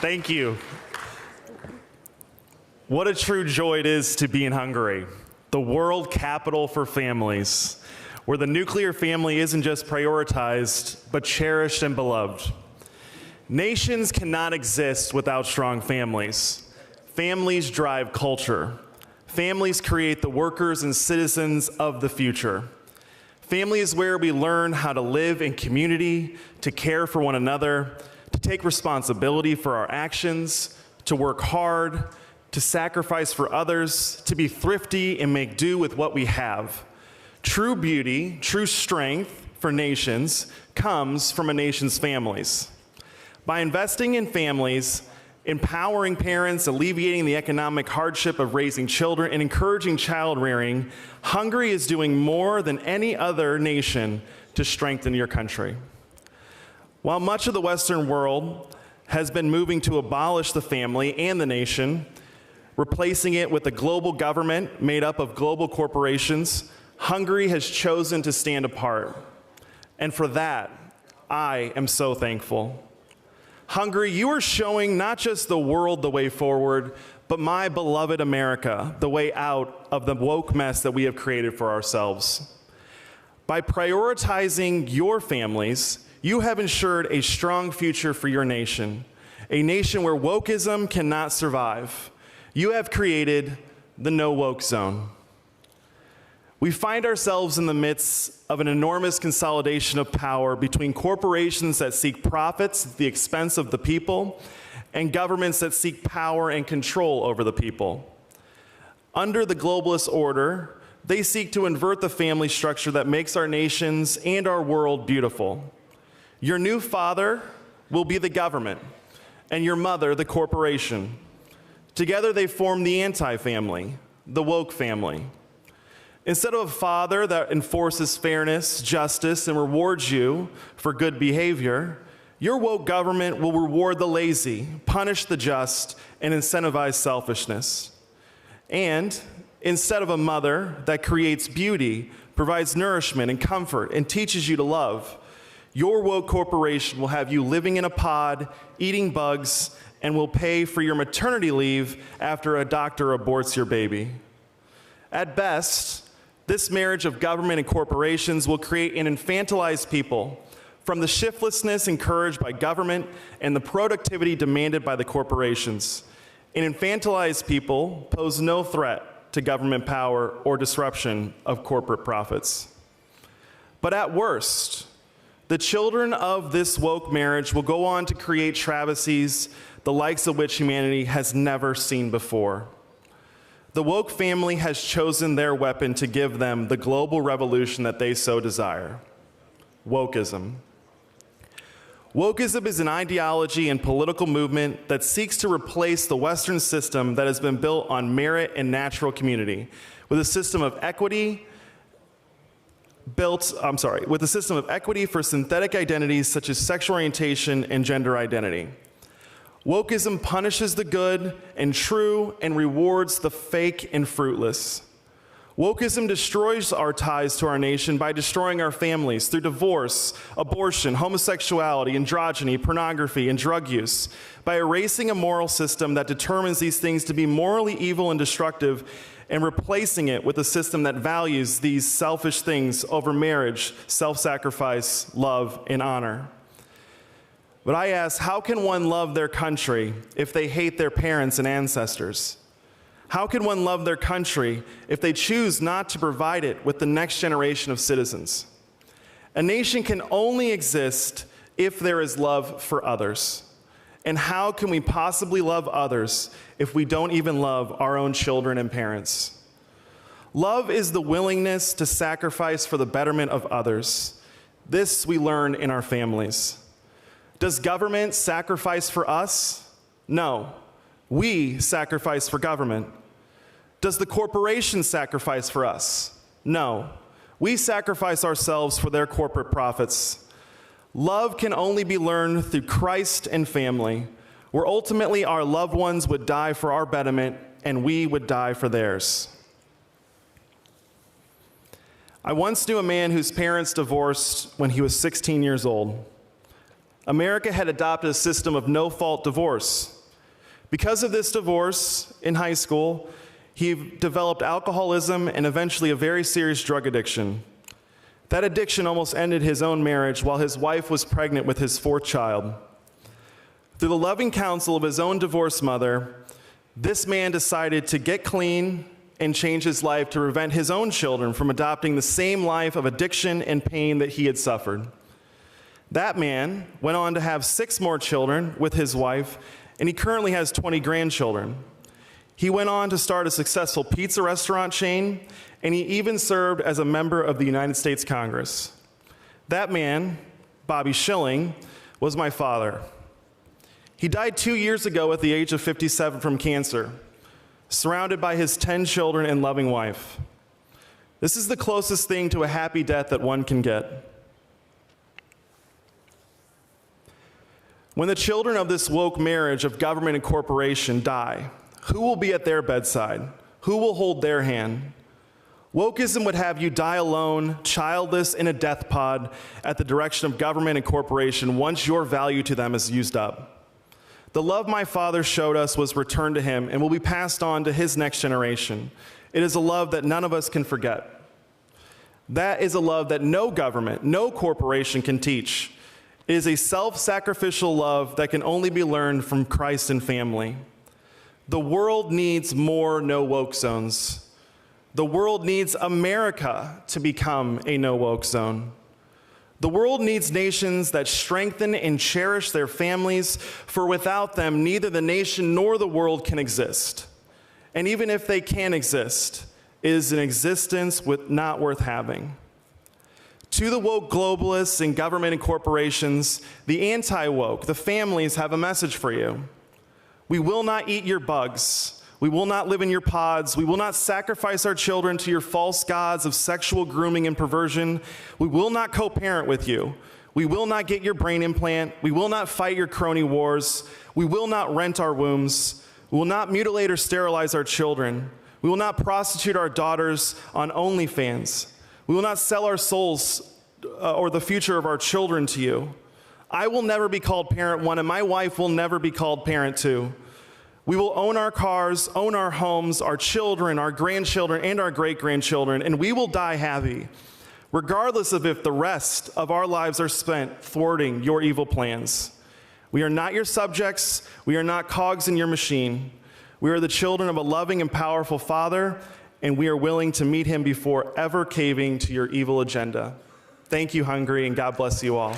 Thank you. What a true joy it is to be in Hungary, the world capital for families, where the nuclear family isn't just prioritized, but cherished and beloved. Nations cannot exist without strong families. Families drive culture. Families create the workers and citizens of the future. Family is where we learn how to live in community, to care for one another, to take responsibility for our actions, to work hard, to sacrifice for others, to be thrifty and make do with what we have. True beauty, true strength for nations comes from a nation's families. By investing in families, empowering parents, alleviating the economic hardship of raising children, and encouraging child rearing, Hungary is doing more than any other nation to strengthen your country. While much of the Western world has been moving to abolish the family and the nation, replacing it with a global government made up of global corporations, Hungary has chosen to stand apart. And for that, I am so thankful. Hungary, you are showing not just the world the way forward, but my beloved America, the way out of the woke mess that we have created for ourselves. By prioritizing your families, you have ensured a strong future for your nation, a nation where wokeism cannot survive. You have created the no woke zone. We find ourselves in the midst of an enormous consolidation of power between corporations that seek profits at the expense of the people and governments that seek power and control over the people. Under the globalist order, they seek to invert the family structure that makes our nations and our world beautiful. Your new father will be the government, and your mother the corporation. Together they form the anti-family, the woke family. Instead of a father that enforces fairness, justice, and rewards you for good behavior, your woke government will reward the lazy, punish the just, and incentivize selfishness. And instead of a mother that creates beauty, provides nourishment and comfort, and teaches you to love, your woke corporation will have you living in a pod, eating bugs, and will pay for your maternity leave after a doctor aborts your baby. At best, this marriage of government and corporations will create an infantilized people from the shiftlessness encouraged by government and the productivity demanded by the corporations. An infantilized people pose no threat to government power or disruption of corporate profits. But at worst, the children of this woke marriage will go on to create travesties the likes of which humanity has never seen before. The woke family has chosen their weapon to give them the global revolution that they so desire: wokeism. Wokeism is an ideology and political movement that seeks to replace the Western system that has been built on merit and natural community with a system of equity for synthetic identities such as sexual orientation and gender identity. Wokeism punishes the good and true and rewards the fake and fruitless. Wokeism destroys our ties to our nation by destroying our families through divorce, abortion, homosexuality, androgyny, pornography, and drug use, by erasing a moral system that determines these things to be morally evil and destructive and replacing it with a system that values these selfish things over marriage, self-sacrifice, love, and honor. But I ask, how can one love their country if they hate their parents and ancestors? How can one love their country if they choose not to provide it with the next generation of citizens? A nation can only exist if there is love for others. And how can we possibly love others if we don't even love our own children and parents? Love is the willingness to sacrifice for the betterment of others. This we learn in our families. Does government sacrifice for us? No. We sacrifice for government. Does the corporation sacrifice for us? No. We sacrifice ourselves for their corporate profits. Love can only be learned through Christ and family, where ultimately our loved ones would die for our betterment and we would die for theirs. I once knew a man whose parents divorced when he was 16 years old. America had adopted a system of no-fault divorce. Because of this divorce in high school, he developed alcoholism and eventually a very serious drug addiction. That addiction almost ended his own marriage while his wife was pregnant with his fourth child. Through the loving counsel of his own divorced mother, this man decided to get clean and change his life to prevent his own children from adopting the same life of addiction and pain that he had suffered. That man went on to have 6 more children with his wife, and he currently has 20 grandchildren. He went on to start a successful pizza restaurant chain, and he even served as a member of the United States Congress. That man, Bobby Schilling, was my father. He died 2 years ago at the age of 57 from cancer, surrounded by his 10 children and loving wife. This is the closest thing to a happy death that one can get. When the children of this woke marriage of government and corporation die, who will be at their bedside? Who will hold their hand? Wokeism would have you die alone, childless, in a death pod at the direction of government and corporation once your value to them is used up. The love my father showed us was returned to him and will be passed on to his next generation. It is a love that none of us can forget. That is a love that no government, no corporation can teach. It is a self-sacrificial love that can only be learned from Christ and family. The world needs more no-woke zones. The world needs America to become a no-woke zone. The world needs nations that strengthen and cherish their families, for without them, neither the nation nor the world can exist. And even if they can exist, it is an existence not worth having. To the woke globalists and government and corporations, the anti-woke, the families have a message for you. We will not eat your bugs. We will not live in your pods. We will not sacrifice our children to your false gods of sexual grooming and perversion. We will not co-parent with you. We will not get your brain implant. We will not fight your crony wars. We will not rent our wombs. We will not mutilate or sterilize our children. We will not prostitute our daughters on OnlyFans. We will not sell our souls or the future of our children to you. I will never be called parent 1, and my wife will never be called parent 2. We will own our cars, own our homes, our children, our grandchildren, and our great-grandchildren, and we will die happy, regardless of if the rest of our lives are spent thwarting your evil plans. We are not your subjects. We are not cogs in your machine. We are the children of a loving and powerful Father, and we are willing to meet him before ever caving to your evil agenda. Thank you, Hungary, and God bless you all.